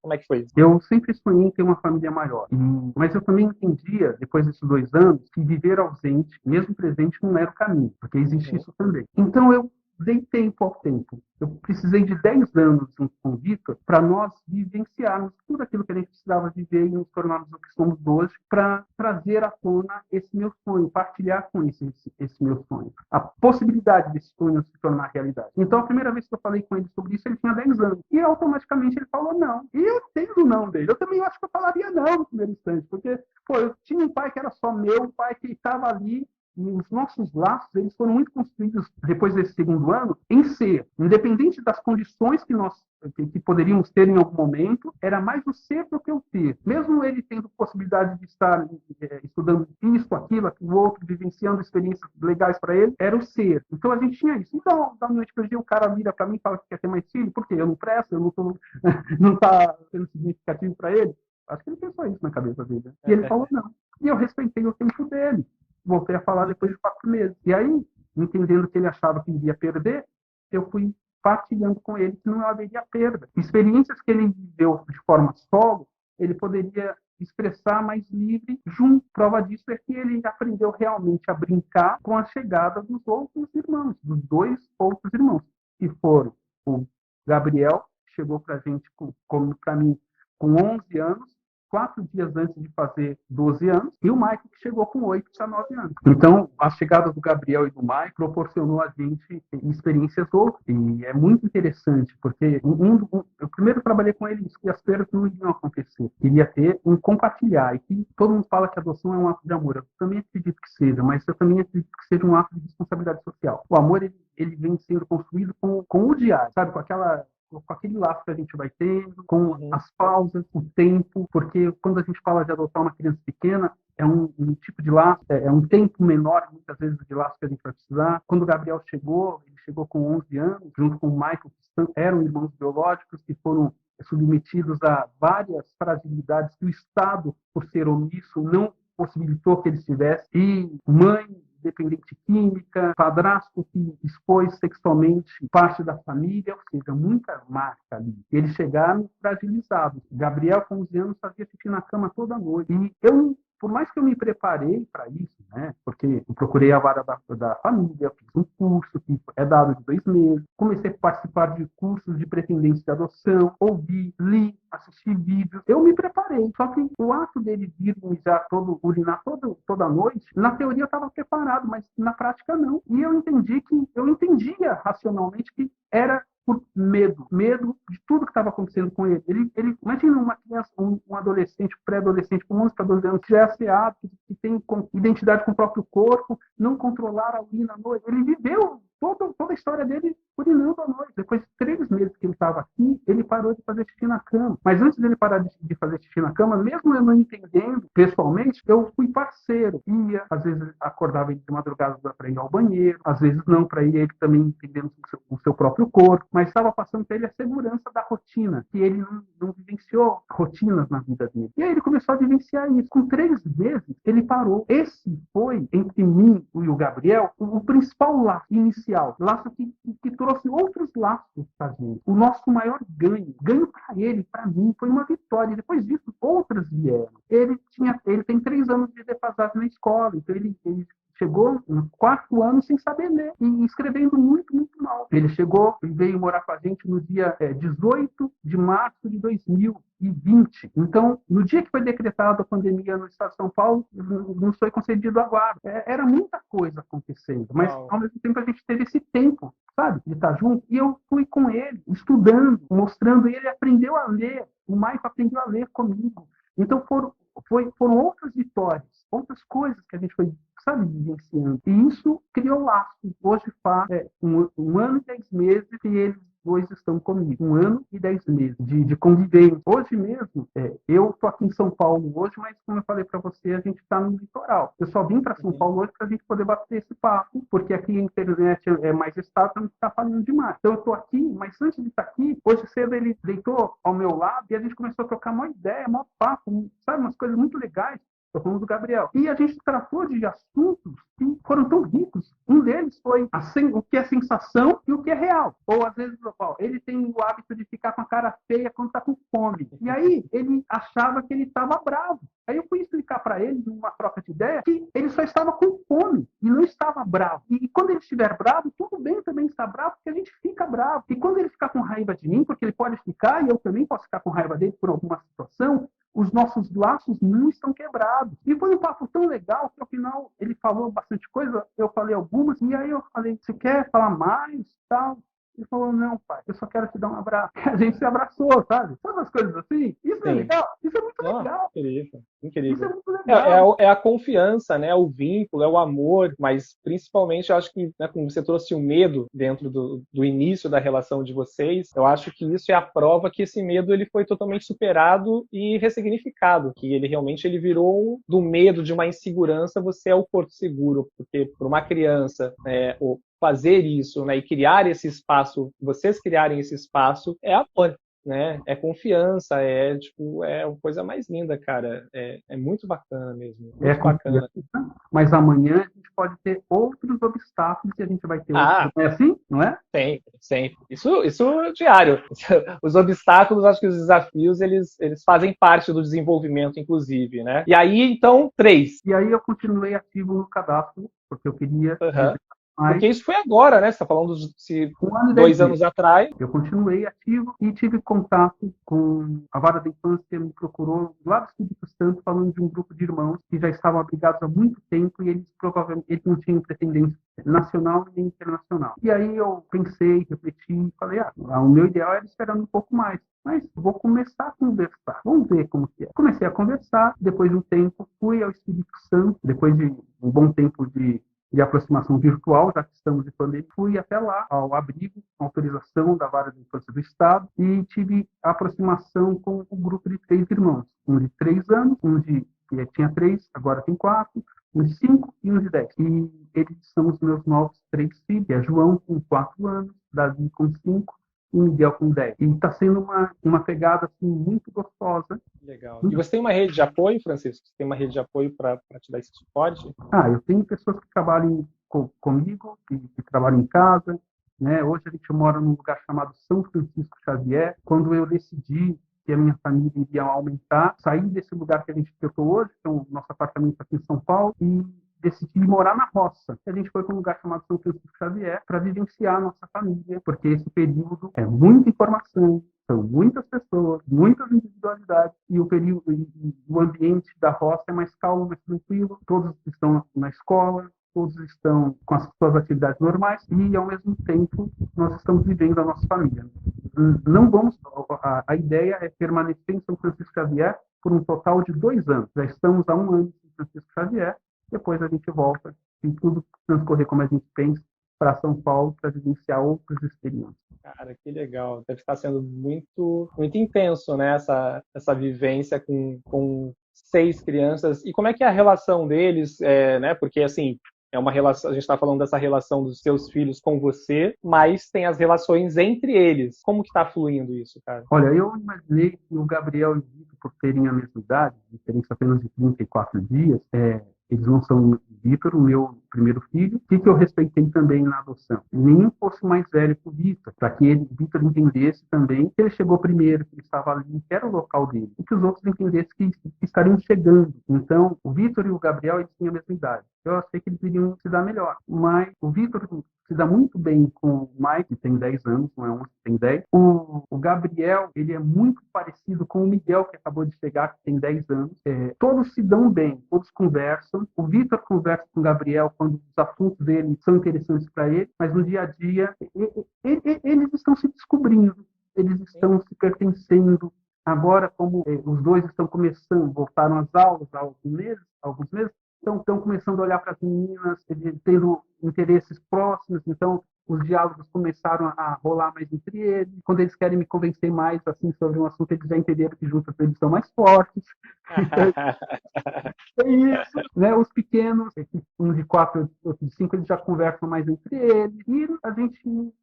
Eu sempre sonhei em ter uma família maior, mas eu também entendia, depois desses 2 anos, que viver ausente, mesmo presente, não era o caminho, porque existe isso também. Então eu dei tempo ao tempo. Eu precisei de 10 anos junto com o Vitor para nós vivenciarmos tudo aquilo que a gente precisava viver e nos tornarmos o que somos hoje, para trazer à tona esse meu sonho, partilhar com esse meu sonho. A possibilidade desse sonho se tornar realidade. Então, a primeira vez que eu falei com ele sobre isso, ele tinha 10 anos. E automaticamente ele falou não. E eu entendo o não dele. Eu também acho que eu falaria não no primeiro instante, porque, eu tinha um pai que era só meu, um pai que estava ali. E os nossos laços, eles foram muito construídos depois desse segundo ano em ser, independente das condições que poderíamos ter em algum momento, era mais o ser do que o ter. Mesmo ele tendo possibilidade de estar estudando isso, aquilo, o outro, vivenciando experiências legais para ele, era o ser. Então a gente tinha isso. Então, da noite para o dia, o cara vira para mim e fala que quer ter mais filho, por quê? Eu não presto, não está sendo significativo para ele. Acho que ele pensou isso na cabeça dele. E ele falou não. E eu respeitei o tempo dele. Voltei a falar depois de 4 meses. E aí, entendendo que ele achava que iria perder, eu fui partilhando com ele que não haveria perda. Experiências que ele viveu de forma solo, ele poderia expressar mais livre junto. Prova disso é que ele aprendeu realmente a brincar com a chegada dos outros irmãos, dos 2 outros irmãos, que foram o Gabriel, que chegou para a gente, como para mim, com 11 anos, 4 dias antes de fazer 12 anos, e o Michael, que chegou com 8 para 9 anos. Então, a chegada do Gabriel e do Michael proporcionou a gente experiências outras. E é muito interessante, porque eu primeiro trabalhei com eles que as perdas não iriam acontecer. Iria ter um compartilhar. E que todo mundo fala que a adoção é um ato de amor. Eu também acredito que seja, mas eu também acredito que seja um ato de responsabilidade social. O amor, ele vem sendo construído com o diário, sabe? Com aquele laço que a gente vai tendo, com as pausas, o tempo, porque quando a gente fala de adotar uma criança pequena, é um tipo de laço, é um tempo menor, muitas vezes, de laço que a gente vai precisar. Quando o Gabriel chegou, ele chegou com 11 anos, junto com o Michael, que eram irmãos biológicos, que foram submetidos a várias fragilidades que o Estado, por ser omisso, não possibilitou que eles tivessem. E mãe dependente química, padrasto que expôs sexualmente parte da família, ou seja, muita marca ali. Eles chegaram fragilizados. Gabriel, com 11 anos, fazia xixi na cama toda noite. E eu, por mais que eu me preparei para isso, né? Porque eu procurei a vara da família, fiz um curso que é dado de 2 meses, comecei a participar de cursos de pretendência de adoção, ouvi, li, assisti vídeos, eu me preparei. Só que o ato dele vir mijar urinar toda noite, na teoria eu estava preparado, mas na prática não. E eu entendia racionalmente que era por medo de tudo que estava acontecendo com ele. Imagina uma criança, um adolescente, pré-adolescente, com 11 para 12 anos, que já é asseado, que tem identidade com o próprio corpo, não controlar a urina à noite. Ele viveu toda a história dele urinando à noite. Depois de 3 meses que ele estava aqui, ele parou de fazer xixi na cama. Mas antes dele parar de fazer xixi na cama, mesmo eu não entendendo pessoalmente, eu fui parceiro. Ia, às vezes acordava ele de madrugada para ir ao banheiro, às vezes não, para ir ele também entendendo o seu próprio corpo, mas estava passando para ele a segurança da rotina, que ele não vivenciou rotinas na vida dele. E aí ele começou a vivenciar isso. Com 3 meses, ele parou. Esse foi, entre mim e o Gabriel, o principal laço inicial. Laço que trouxe outros laços para a gente. O nosso maior ganho para ele, para mim, foi uma vitória. E depois disso, outras vieram. Ele tem 3 anos de defasagem na escola, então ele chegou no 4º ano sem saber ler e escrevendo muito, muito mal. Ele chegou e veio morar com a gente no dia 18 de março de 2020. Então, no dia que foi decretada a pandemia no estado de São Paulo, nos foi concedido a guarda. Era muita coisa acontecendo, mas ao mesmo tempo a gente teve esse tempo, sabe, de estar junto. E eu fui com ele, estudando, mostrando, e ele aprendeu a ler. O Maico aprendeu a ler comigo. Então, foram outras vitórias, outras coisas que a gente foi, sabe, vivenciando. E isso criou laço. Hoje faz 1 ano e 10 meses que eles 2 estão comigo. 1 ano e 10 meses de convivência. Hoje mesmo, eu estou aqui em São Paulo hoje, mas como eu falei para você, a gente está no litoral. Eu só vim para São Paulo hoje para a gente poder bater esse papo, porque aqui a internet é mais estável, então a gente está falando demais. Então eu estou aqui, mas antes de estar aqui, hoje cedo ele deitou ao meu lado e a gente começou a trocar uma ideia, um papo, sabe, umas coisas muito legais. Estou falando do Gabriel. E a gente tratou de assuntos que foram tão ricos. Um deles foi o que é sensação e o que é real. Ou, às vezes, ele tem o hábito de ficar com a cara feia quando está com fome. E aí, ele achava que ele estava bravo. Aí eu fui explicar para ele, numa troca de ideia, que ele só estava com fome e não estava bravo. E quando ele estiver bravo, tudo bem também estar bravo, porque a gente fica bravo. E quando ele ficar com raiva de mim, porque ele pode ficar, e eu também posso ficar com raiva dele por alguma situação, os nossos laços não estão quebrados. E foi um papo tão legal que, ao final, ele falou bastante coisa, eu falei algumas, e aí eu falei, você quer falar mais? Tal. Ele falou, não, pai, eu só quero te dar um abraço. A gente se abraçou, sabe? Sabe as coisas assim? Isso é legal? Isso é muito legal. Incrível. Isso é muito legal. É a confiança, né? O vínculo, é o amor, mas principalmente eu acho que, né, como você trouxe o medo dentro do início da relação de vocês, eu acho que isso é a prova que esse medo ele foi totalmente superado e ressignificado, que ele realmente virou do medo, de uma insegurança, você é o porto seguro, porque para uma criança, fazer isso, né, e criar esse espaço, vocês criarem esse espaço, é amor, né? É confiança, é a coisa mais linda, cara. É muito bacana mesmo, muito bacana. Mas amanhã a gente pode ter outros obstáculos e a gente vai ter outros. É assim, não é? Sempre. Isso é diário. Os obstáculos, acho que os desafios, eles fazem parte do desenvolvimento, inclusive, né? E aí, então, 3. E aí eu continuei ativo no cadastro, porque eu queria... Porque isso foi agora, né? Você está falando de 2 anos atrás. Eu continuei ativo e tive contato com a Vara da Infância, me procurou lá do Espírito Santo, falando de um grupo de irmãos que já estavam abrigados há muito tempo e eles provavelmente não tinham pretendência nacional nem internacional. E aí eu pensei, refleti, falei, o meu ideal era esperar um pouco mais. Mas vou começar a conversar. Vamos ver como que é. Comecei a conversar, depois de um tempo fui ao Espírito Santo, depois de um bom tempo de aproximação virtual, já que estamos em pandemia, fui até lá, ao abrigo, com autorização da Vara da Infância do Estado, e tive aproximação com um grupo de 3 irmãos, um de 3 anos, que tinha 3, agora tem 4, um de 5 e um de 10. E eles são os meus novos 3 filhos, João com 4 anos, Davi com 5 e o Miguel com 10. E está sendo uma pegada assim, muito gostosa. Legal. E você tem uma rede de apoio, Francisco? Você tem uma rede de apoio para te dar esse suporte? Eu tenho pessoas que trabalham comigo, que trabalham em casa, né? Hoje a gente mora num lugar chamado São Francisco Xavier. Quando eu decidi que a minha família iria aumentar, saí desse lugar que eu estou hoje, que é o nosso apartamento aqui em São Paulo, e decidi morar na roça. A gente foi para um lugar chamado São Francisco Xavier para vivenciar a nossa família, porque esse período é muita informação, são muitas pessoas, muitas individualidades, e o ambiente da roça é mais calmo, mais tranquilo, todos estão na escola, todos estão com as suas atividades normais e, ao mesmo tempo, nós estamos vivendo a nossa família. Não vamos, a ideia é permanecer em São Francisco Xavier por um total de 2 anos. Já estamos há 1 ano em São Francisco Xavier, depois a gente volta, e tudo transcorrer como a gente pensa, para São Paulo, para vivenciar outras experiências. Cara, que legal. Deve estar sendo muito, muito intenso, né? Essa vivência com 6 crianças. E como é que é a relação deles, né? Porque, assim, é uma relação, a gente está falando dessa relação dos seus filhos com você, mas tem as relações entre eles. Como que está fluindo isso, cara? Olha, eu imaginei que o Gabriel e o Vitor, por terem a mesma idade, diferença apenas de 34 dias, eles não são Vitor, o meu primeiro filho, o que eu respeitei também na adoção? Nenhum fosse mais velho que o Vitor, para que o Vitor entendesse também que ele chegou primeiro, que ele estava ali, que era o local dele, e que os outros entendessem que estariam chegando. Então, o Vitor e o Gabriel, eles tinham a mesma idade. Eu achei que eles iriam se dar melhor, mas o Vitor se dá muito bem com o Mike, que tem 10 anos, não é 11, tem 10. O Gabriel, ele é muito parecido com o Miguel, que acabou de chegar, que tem 10 anos. Todos se dão bem, todos conversam. O Vitor conversa com o Gabriel quando os assuntos dele são interessantes para ele, mas no dia a dia, eles estão se descobrindo, eles estão se pertencendo. Agora, como os dois estão começando, voltaram às aulas há alguns meses, estão começando a olhar para as meninas, tendo interesses próximos, então os diálogos começaram a rolar mais entre eles. Quando eles querem me convencer mais assim sobre um assunto, eles já entenderam que juntos eles são mais fortes. É isso, né? Os pequenos, um de 4, outro de 5, eles já conversam mais entre eles. E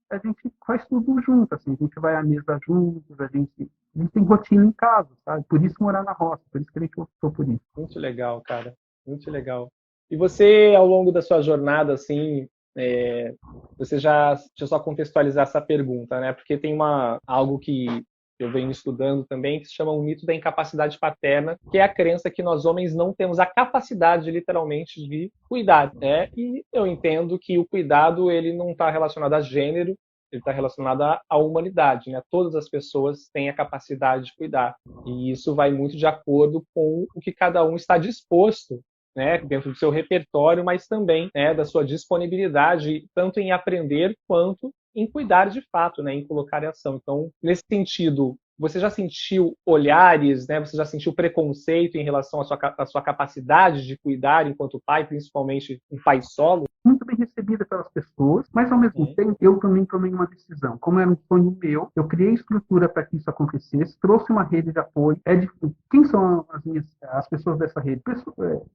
a gente faz tudo junto, assim. A gente vai à mesa juntos, a gente tem rotina em casa, sabe? Por isso morar na roça, por isso que a gente optou por isso. Muito legal, cara. Muito legal. E você, ao longo da sua jornada, assim, você deixa eu só contextualizar essa pergunta, né? Porque tem algo que eu venho estudando também, que se chama o mito da incapacidade paterna, que é a crença que nós homens não temos a capacidade, literalmente, de cuidar, né? E eu entendo que o cuidado, ele não está relacionado a gênero, ele está relacionado à humanidade, né? Todas as pessoas têm a capacidade de cuidar. E isso vai muito de acordo com o que cada um está disposto, né, dentro do seu repertório, mas também, né, da sua disponibilidade, tanto em aprender quanto em cuidar de fato, né, em colocar em ação. Então, nesse sentido, você já sentiu olhares, né, você já sentiu preconceito em relação à sua capacidade de cuidar enquanto pai, principalmente um pai solo? Muito bem recebida pelas pessoas, mas ao mesmo tempo eu também tomei uma decisão. Como era um sonho meu, eu criei estrutura para que isso acontecesse, trouxe uma rede de apoio. Quem são as pessoas dessa rede?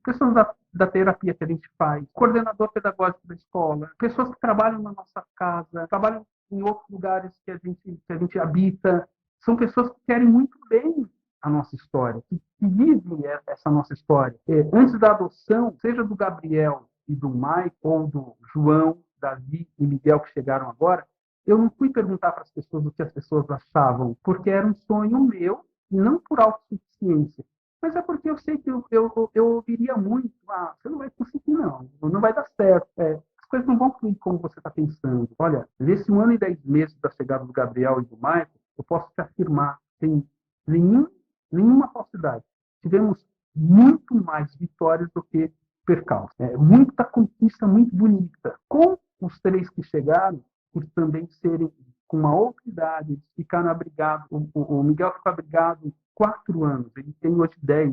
Pessoas da terapia que a gente faz, coordenador pedagógico da escola, pessoas que trabalham na nossa casa, trabalham em outros lugares que a gente habita. São pessoas que querem muito bem a nossa história, que vivem essa nossa história. Antes da adoção, seja do Gabriel e do Mike, ou do João, Davi e Miguel, que chegaram agora, eu não fui perguntar para as pessoas o que as pessoas achavam, porque era um sonho meu, e não por autossuficiência, mas é porque eu sei que eu ouviria muito: você não vai conseguir, não vai dar certo, as coisas não vão fluir como você está pensando. Olha, nesse 1 ano e 10 meses da chegada do Gabriel e do Mike, eu posso te afirmar, sem nenhuma falsidade, tivemos muito mais vitórias do que percalço. Muita conquista muito bonita. Com os 3 que chegaram, por também serem com uma outra idade, eles ficaram abrigados. O Miguel ficou abrigado 4 anos, ele tem hoje 10.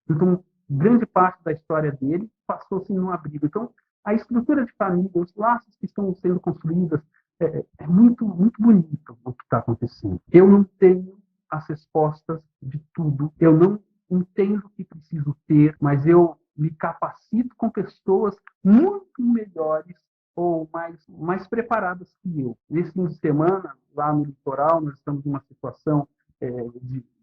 Então, grande parte da história dele passou-se num abrigo. Então, a estrutura de família, os laços que estão sendo construídos, é muito, muito bonito o que está acontecendo. Eu não tenho as respostas de tudo, eu não entendo o que preciso ter, mas eu me capacito com pessoas muito melhores ou mais preparadas que eu. Nesse fim de semana, lá no litoral, nós estamos numa situação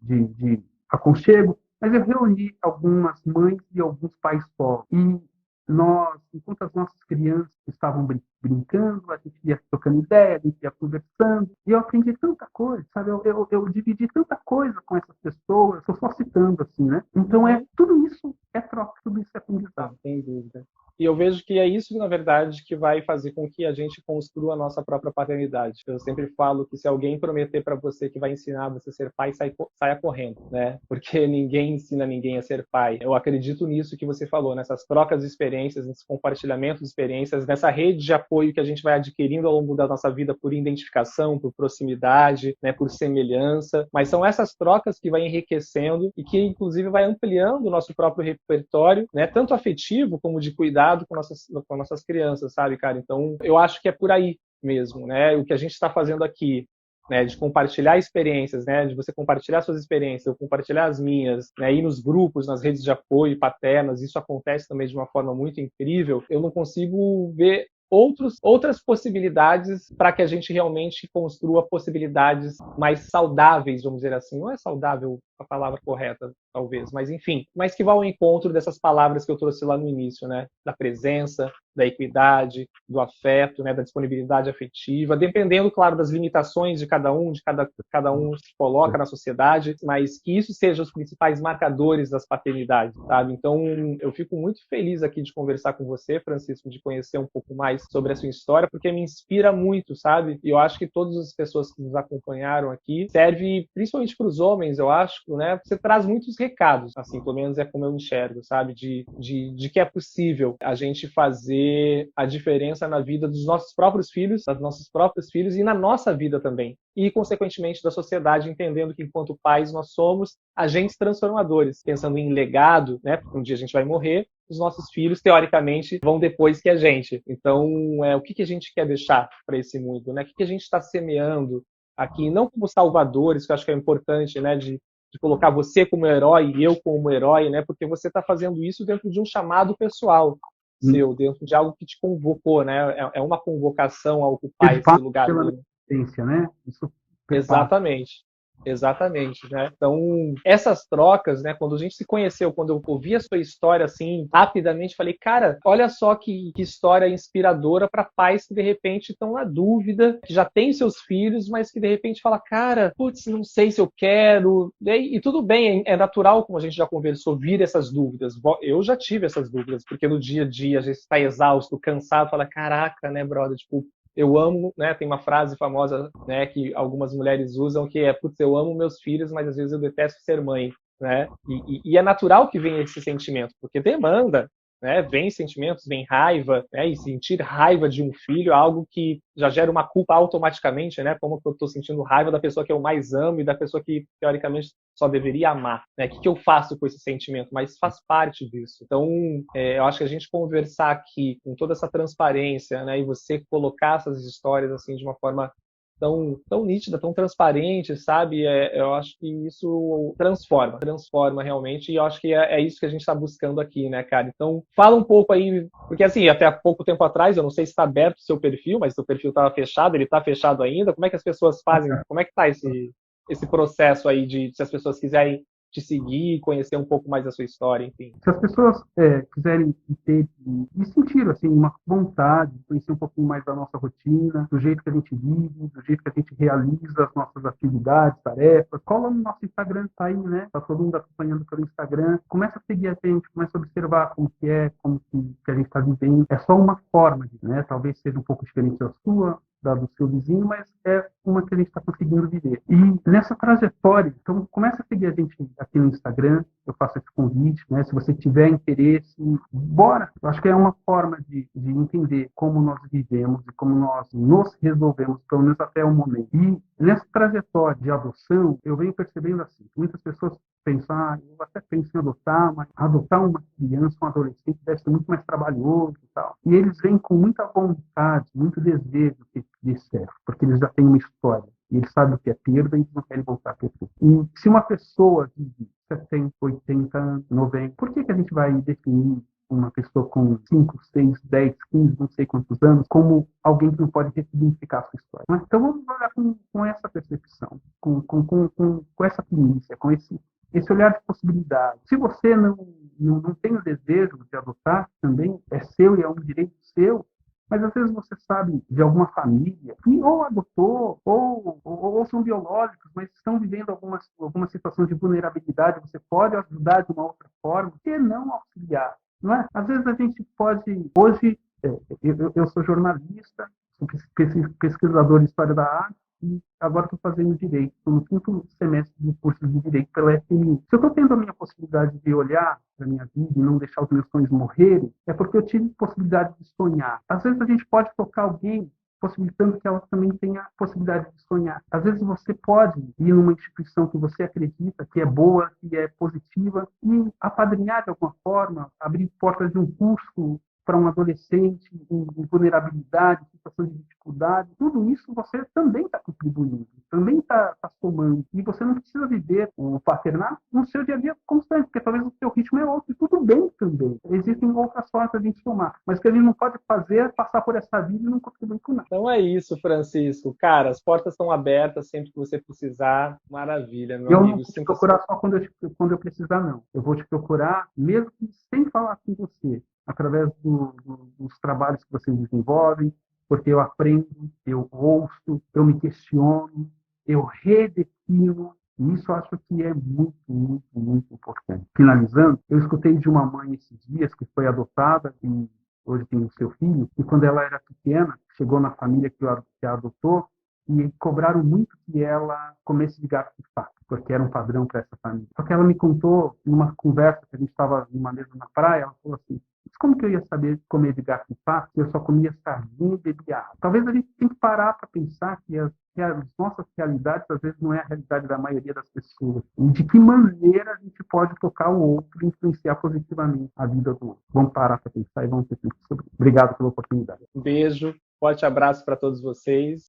de aconchego, mas eu reuni algumas mães e alguns pais solos. E nós, enquanto as nossas crianças estavam brincando, a gente ia trocando ideia, a gente ia conversando, e eu aprendi tanta coisa, sabe? Eu dividi tanta coisa com essas pessoas, estou só citando assim, né? Então, tudo isso é troca, tudo isso é aprendizado. Sem dúvida. E eu vejo que é isso, na verdade, que vai fazer com que a gente construa a nossa própria paternidade. Eu sempre falo que se alguém prometer para você que vai ensinar você a ser pai, saia correndo, né? Porque ninguém ensina ninguém a ser pai. Eu acredito nisso que você falou, nessas trocas de experiências, nesse compartilhamento de experiências, nessa rede de apoio que a gente vai adquirindo ao longo da nossa vida por identificação, por proximidade, né, por semelhança. Mas são essas trocas que vai enriquecendo e que, inclusive, vai ampliando o nosso próprio repertório, né, tanto afetivo como de cuidado com nossas crianças, sabe, cara? Então, eu acho que é por aí mesmo, né? O que a gente está fazendo aqui, né, de compartilhar experiências, né, de você compartilhar suas experiências, eu compartilhar as minhas, né, ir nos grupos, nas redes de apoio paternas, isso acontece também de uma forma muito incrível. Eu não consigo ver outras possibilidades para que a gente realmente construa possibilidades mais saudáveis, vamos dizer assim. Não é saudável a palavra correta, talvez, mas enfim, mas que vá ao encontro dessas palavras que eu trouxe lá no início, né? Da presença, da equidade, do afeto, né? Da disponibilidade afetiva, dependendo, claro, das limitações de cada um se coloca na sociedade, mas que isso seja os principais marcadores das paternidades, sabe? Então, eu fico muito feliz aqui de conversar com você, Francisco, de conhecer um pouco mais sobre a sua história, porque me inspira muito, sabe? E eu acho que todas as pessoas que nos acompanharam aqui serve principalmente para os homens, eu acho, né? Você traz muitos recados, assim, pelo menos é como eu enxergo, sabe? De que é possível a gente fazer a diferença na vida dos nossos próprios filhos, das nossas próprios filhos e na nossa vida também. E, consequentemente, da sociedade, entendendo que, enquanto pais, nós somos agentes transformadores, pensando em legado, né? Porque um dia a gente vai morrer, os nossos filhos, teoricamente, vão depois que a gente. Então, o que a gente quer deixar para esse mundo, né? O que a gente está semeando aqui, não como salvadores, que eu acho que é importante, né? De colocar você como herói e eu como herói, né? Porque você está fazendo isso dentro de um chamado pessoal seu, dentro de algo que te convocou, né? É uma convocação a ocupar esse lugar. Pela existência, né? Isso Exatamente. Exatamente, né? Então, essas trocas, né? Quando a gente se conheceu, quando eu ouvi a sua história assim, rapidamente, falei, cara, olha só que história inspiradora para pais que de repente estão na dúvida, que já têm seus filhos, mas que de repente fala, cara, putz, não sei se eu quero. E tudo bem, é natural, como a gente já conversou, vir essas dúvidas. Eu já tive essas dúvidas, porque no dia a dia a gente está exausto, cansado, fala, caraca, né, brother, tipo, eu amo, né? Tem uma frase famosa, né, que algumas mulheres usam, que é, putz, eu amo meus filhos, mas às vezes eu detesto ser mãe, né? E é natural que venha esse sentimento, porque demanda, né? Vem sentimentos, vem raiva, né? E sentir raiva de um filho é algo que já gera uma culpa automaticamente, né? Como que eu estou sentindo raiva da pessoa que eu mais amo e da pessoa que, teoricamente, só deveria amar, né? O que eu faço com esse sentimento? Mas faz parte disso. Então, eu acho que a gente conversar aqui com toda essa transparência, né? E você colocar essas histórias, assim, de uma forma tão nítida, tão transparente, sabe? Eu acho que isso transforma realmente, e eu acho que é isso que a gente está buscando aqui, né, cara? Então, fala um pouco aí, porque assim, até há pouco tempo atrás, eu não sei se está aberto o seu perfil, mas o seu perfil estava fechado, ele está fechado ainda, como é que as pessoas fazem, como é que está esse processo aí se as pessoas quiserem te seguir, conhecer um pouco mais da sua história, enfim. Se as pessoas quiserem ter e sentir assim, uma vontade de conhecer um pouquinho mais da nossa rotina, do jeito que a gente vive, do jeito que a gente realiza as nossas atividades, tarefas, cola no nosso Instagram, tá aí, né? Tá todo mundo acompanhando pelo Instagram. Começa a seguir a gente, começa a observar como que a gente está vivendo. É só uma forma, né? Talvez seja um pouco diferente da sua, do seu vizinho, mas é uma que a gente está conseguindo viver. E nessa trajetória, então começa a seguir a gente aqui no Instagram, eu faço esse convite, né? Se você tiver interesse, bora! Eu acho que é uma forma de entender como nós vivemos e como nós nos resolvemos, pelo menos até o momento. E nessa trajetória de adoção, eu venho percebendo assim, muitas pessoas pensam, eu até penso em adotar, mas adotar uma criança, um adolescente deve ser muito mais trabalhoso e tal. E eles vêm com muita vontade, muito desejo de ser, porque eles já têm uma história. E eles sabem o que é perda e eles não querem voltar a ter tudo. E se uma pessoa vive 70, 80 anos, 90, por que a gente vai definir uma pessoa com 5, 6, 10, 15, não sei quantos anos, como alguém que não pode ressignificar a sua história. Mas, então vamos olhar com essa percepção, com essa primícia, com esse olhar de possibilidade. Se você não tem o desejo de adotar, também é seu e é um direito seu, mas às vezes você sabe de alguma família que ou adotou ou são biológicos, mas estão vivendo alguma situação de vulnerabilidade, você pode ajudar de uma outra forma, por que não auxiliar? Não é? Às vezes a gente pode, hoje, eu sou jornalista, sou pesquisador de história da arte, e agora estou fazendo direito, estou no 5º semestre de curso de direito pela FMI. Se eu estou tendo a minha possibilidade de olhar para a minha vida e não deixar os meus sonhos morrerem, é porque eu tive possibilidade de sonhar. Às vezes a gente pode tocar alguém possibilitando que ela também tenha a possibilidade de sonhar. Às vezes você pode ir numa instituição que você acredita que é boa, que é positiva, e apadrinhar de alguma forma, abrir portas de um curso para um adolescente em vulnerabilidade, situação de dificuldade, tudo isso você também está contribuindo, também está somando. E você não precisa viver o paternato no seu dia a dia constante, porque talvez o seu ritmo é outro, e tudo bem também. Existem outras formas de a gente somar, mas o que a gente não pode fazer é passar por essa vida e não contribuir com nada. Então é isso, Francisco. Cara, as portas estão abertas sempre que você precisar. Maravilha, meu Eu não amigo. vou te procurar só quando eu precisar, não. Eu vou te procurar, mesmo que sem falar com você, através dos trabalhos que vocês desenvolvem, porque eu aprendo, eu ouço, eu me questiono, eu redefino, e isso eu acho que é muito, muito, muito importante. Finalizando, eu escutei de uma mãe esses dias que foi adotada e hoje tem o seu filho, e quando ela era pequena, chegou na família que a adotou, e cobraram muito que ela comesse de gato e fato, porque era um padrão para essa família. Só que ela me contou, numa conversa que a gente estava numa mesa na praia, ela falou assim, mas como que eu ia saber comer de gato e pato se eu só comia sardinha e bebia água? Talvez a gente tenha que parar para pensar que as nossas realidades, às vezes, não é a realidade da maioria das pessoas. E de que maneira a gente pode tocar o outro e influenciar positivamente a vida do outro. Vamos parar para pensar e vamos refletir sobre isso. Obrigado pela oportunidade. Um beijo, forte abraço para todos vocês